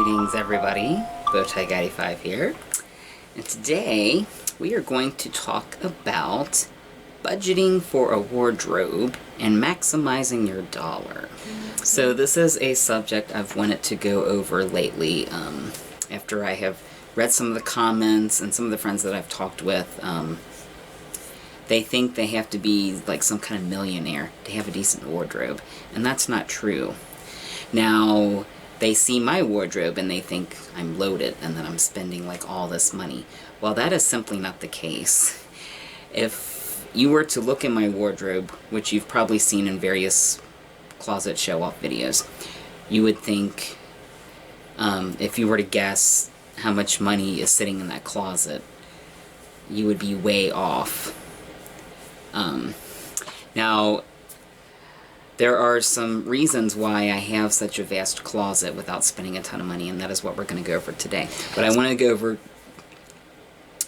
Greetings everybody, Bowtie85 here, and today we are going to talk about budgeting for a wardrobe and maximizing your dollar. So this is a subject I've wanted to go over lately after I have read some of the comments and some of the friends that I've talked with. They think they have to be like some kind of millionaire to have a decent wardrobe, and that's not true. Now, they see my wardrobe and they think I'm loaded and that I'm spending like all this money. Well, that is simply not the case. If you were to look at my wardrobe, which you've probably seen in various closet show-off videos, you would think, if you were to guess how much money is sitting in that closet, you would be way off. Now, there are some reasons why I have such a vast closet without spending a ton of money, and that is what we're going to go over today. But I want to go over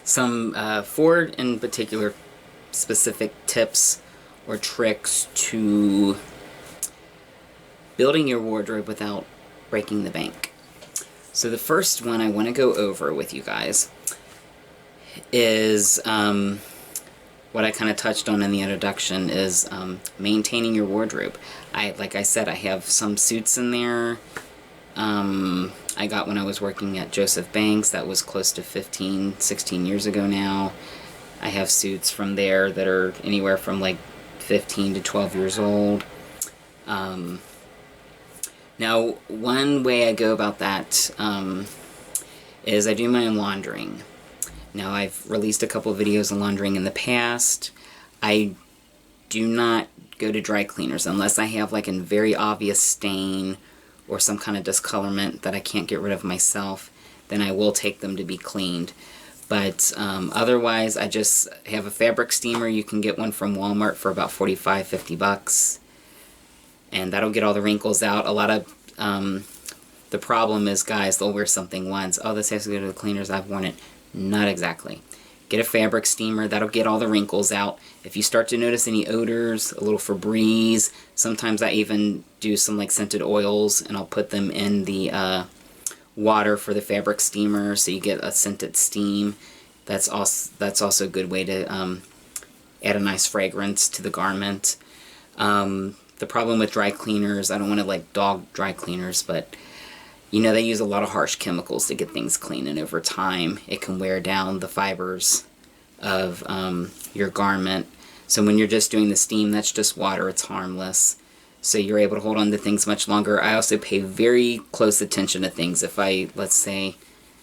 some, four in particular, specific tips or tricks to building your wardrobe without breaking the bank. So the first one I want to go over with you guys is what I kind of touched on in the introduction is maintaining your wardrobe. Like I said, I have some suits in there. I got when I was working at Joseph Banks. That was close to 15, 16 years ago now. I have suits from there that are anywhere from like 15 to 12 years old. Now, one way I go about that is I do my own laundering. Now, I've released a couple of videos on laundering in the past. I do not go to dry cleaners unless I have like a very obvious stain or some kind of discolorment that I can't get rid of myself. Then I will take them to be cleaned. But otherwise, I just have a fabric steamer. You can get one from Walmart for about 45, 50 bucks. And that'll get all the wrinkles out. A lot of the problem is, guys, they'll wear something once. Oh, this has to go to the cleaners. I've worn it. Not exactly. Get a fabric steamer. That'll get all the wrinkles out. If you start to notice any odors, a little Febreze, sometimes I even do some like scented oils and I'll put them in the water for the fabric steamer so you get a scented steam. That's also a good way to add a nice fragrance to the garment. The problem with dry cleaners, I don't want to like dog dry cleaners, but you know, they use a lot of harsh chemicals to get things clean, and over time it can wear down the fibers of your garment. So when you're just doing the steam, that's just water, it's harmless. So you're able to hold on to things much longer. I also pay very close attention to things. If I, let's say,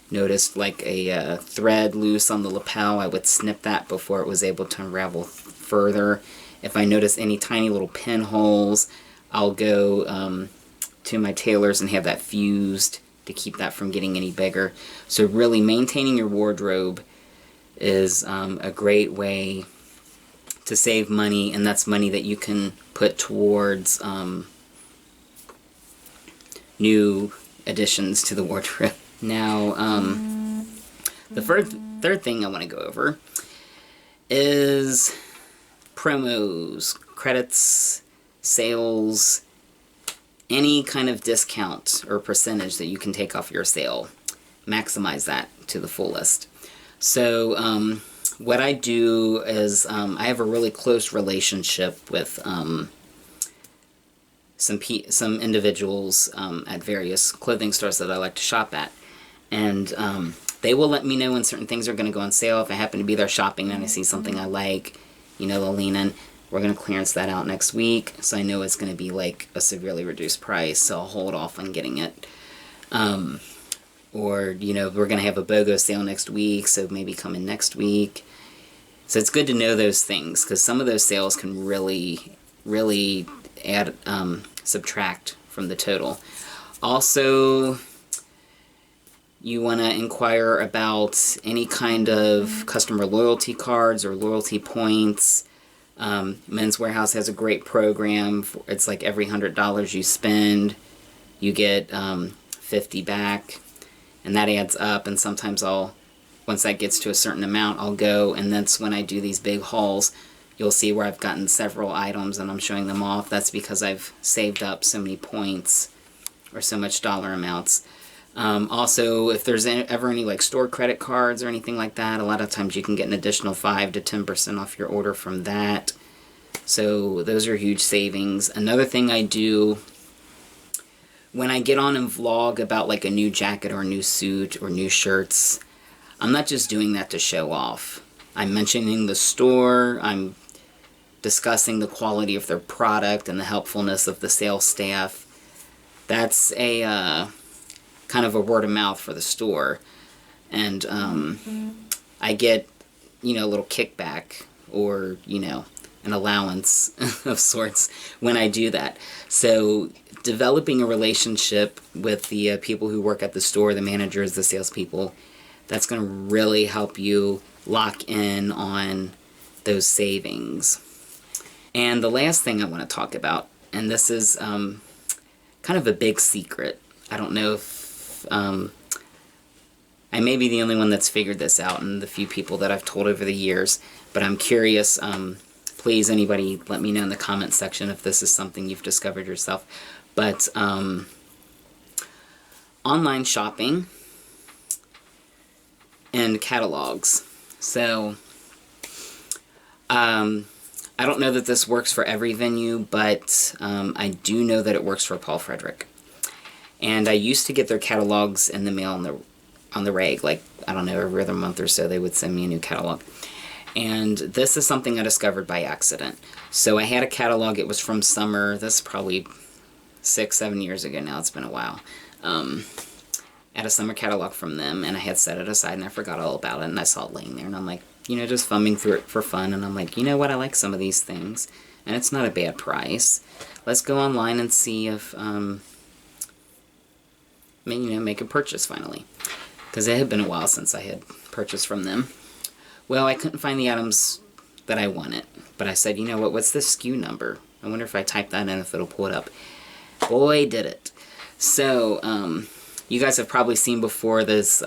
noticed like a thread loose on the lapel, I would snip that before it was able to unravel further. If I notice any tiny little pinholes, I'll go to my tailors and have that fused to keep that from getting any bigger. So really maintaining your wardrobe is a great way to save money, and that's money that you can put towards new additions to the wardrobe. Now, the third thing I want to go over is promos, credits, sales, any kind of discount or percentage that you can take off your sale. Maximize that to the fullest. So what I do is I have a really close relationship with some individuals at various clothing stores that I like to shop at. And they will let me know when certain things are going to go on sale. If I happen to be there shopping and I see something I like, you know, they'll lean in. We're going to clearance that out next week, so I know it's going to be like a severely reduced price, so I'll hold off on getting it. Or, you know, we're going to have a BOGO sale next week, so maybe come in next week. So it's good to know those things, because some of those sales can really, really add, subtract from the total. Also, you want to inquire about any kind of customer loyalty cards or loyalty points. Men's Wearhouse has a great program. It's like every $100 you spend, you get 50 back, and that adds up. And sometimes once that gets to a certain amount, I'll go, and that's when I do these big hauls. You'll see where I've gotten several items and I'm showing them off. That's because I've saved up so many points or so much dollar amounts. Also, if there's ever any like store credit cards or anything like that, a lot of times you can get an additional 5 to 10% off your order from that. So those are huge savings. Another thing I do when I get on and vlog about like a new jacket or a new suit or new shirts, I'm not just doing that to show off. I'm mentioning the store, I'm discussing the quality of their product and the helpfulness of the sales staff. That's a kind of a word of mouth for the store. And I get, you know, a little kickback or, you know, an allowance of sorts when I do that. So developing a relationship with the people who work at the store, the managers, the salespeople, that's going to really help you lock in on those savings. And the last thing I want to talk about, and this is kind of a big secret. I don't know if I may be the only one that's figured this out, and the few people that I've told over the years, but I'm curious. Please, anybody, let me know in the comment section if this is something you've discovered yourself. But online shopping and catalogs. So I don't know that this works for every venue, but I do know that it works for Paul Frederick. And I used to get their catalogs in the mail on the reg, like, I don't know, every other month or so they would send me a new catalog. And this is something I discovered by accident. So I had a catalog, it was from summer, this is probably 6-7 years ago now, it's been a while. I had a summer catalog from them, and I had set it aside, and I forgot all about it, and I saw it laying there, and I'm like, you know, just thumbing through it for fun, and I'm like, you know what, I like some of these things, and it's not a bad price. Let's go online and see if, you know, make a purchase finally. Because it had been a while since I had purchased from them. Well, I couldn't find the items that I wanted, but I said, you know what, what's the SKU number? I wonder if I type that in, if it'll pull it up. Boy, did it. So, you guys have probably seen before this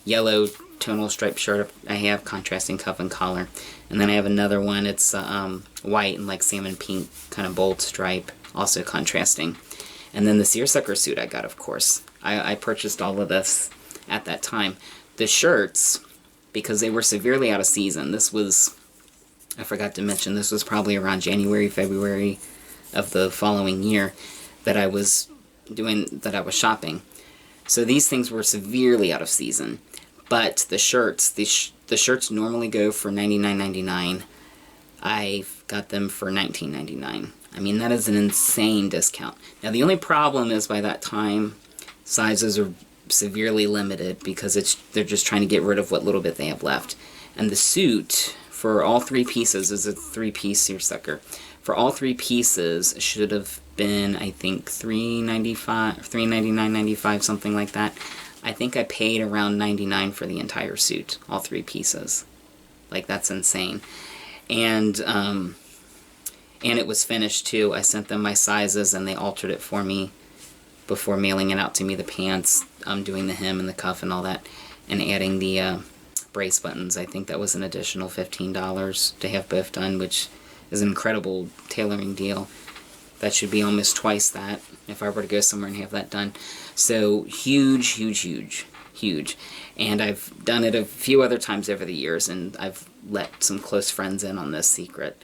yellow tonal striped shirt I have, contrasting cuff and collar. And then I have another one, it's white and like salmon pink, kind of bold stripe, also contrasting. And then the seersucker suit I got, of course. I purchased all of this at that time. The shirts, because they were severely out of season, this was, I forgot to mention, this was probably around January, February of the following year that I was shopping. So these things were severely out of season. But the shirts, the shirts normally go for $99.99. I got them for $19.99. I mean, that is an insane discount. Now, the only problem is by that time, sizes are severely limited because they're just trying to get rid of what little bit they have left. And the suit for all 3 pieces is a 3-piece seersucker. For all 3 pieces should have been, I think, $399.95, something like that. I think I paid around $99 for the entire suit, all 3 pieces. Like, that's insane. And it was finished too. I sent them my sizes and they altered it for me before mailing it out to me, the pants, doing the hem and the cuff and all that, and adding the brace buttons. I think that was an additional $15 to have both done, which is an incredible tailoring deal. That should be almost twice that if I were to go somewhere and have that done. So huge, huge, huge, huge. And I've done it a few other times over the years, and I've let some close friends in on this secret.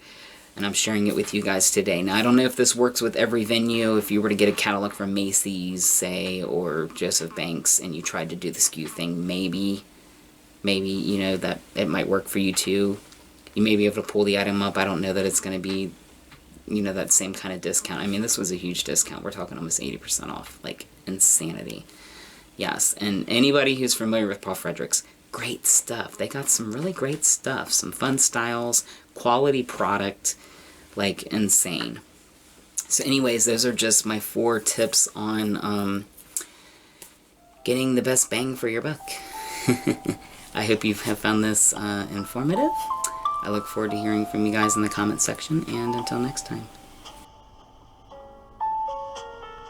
And I'm sharing it with you guys today. Now, I don't know if this works with every venue. If you were to get a catalog from Macy's, say, or Joseph Banks, and you tried to do the SKU thing, maybe, you know, that it might work for you too. You may be able to pull the item up. I don't know that it's going to be, you know, that same kind of discount. I mean, this was a huge discount. We're talking almost 80% off. Like, insanity. Yes, and anybody who's familiar with Paul Frederick's, great stuff. They got some really great stuff. Some fun styles, quality product, like, insane. So anyways, those are just my 4 tips on getting the best bang for your buck. I hope you have found this informative. I look forward to hearing from you guys in the comment section, and until next time.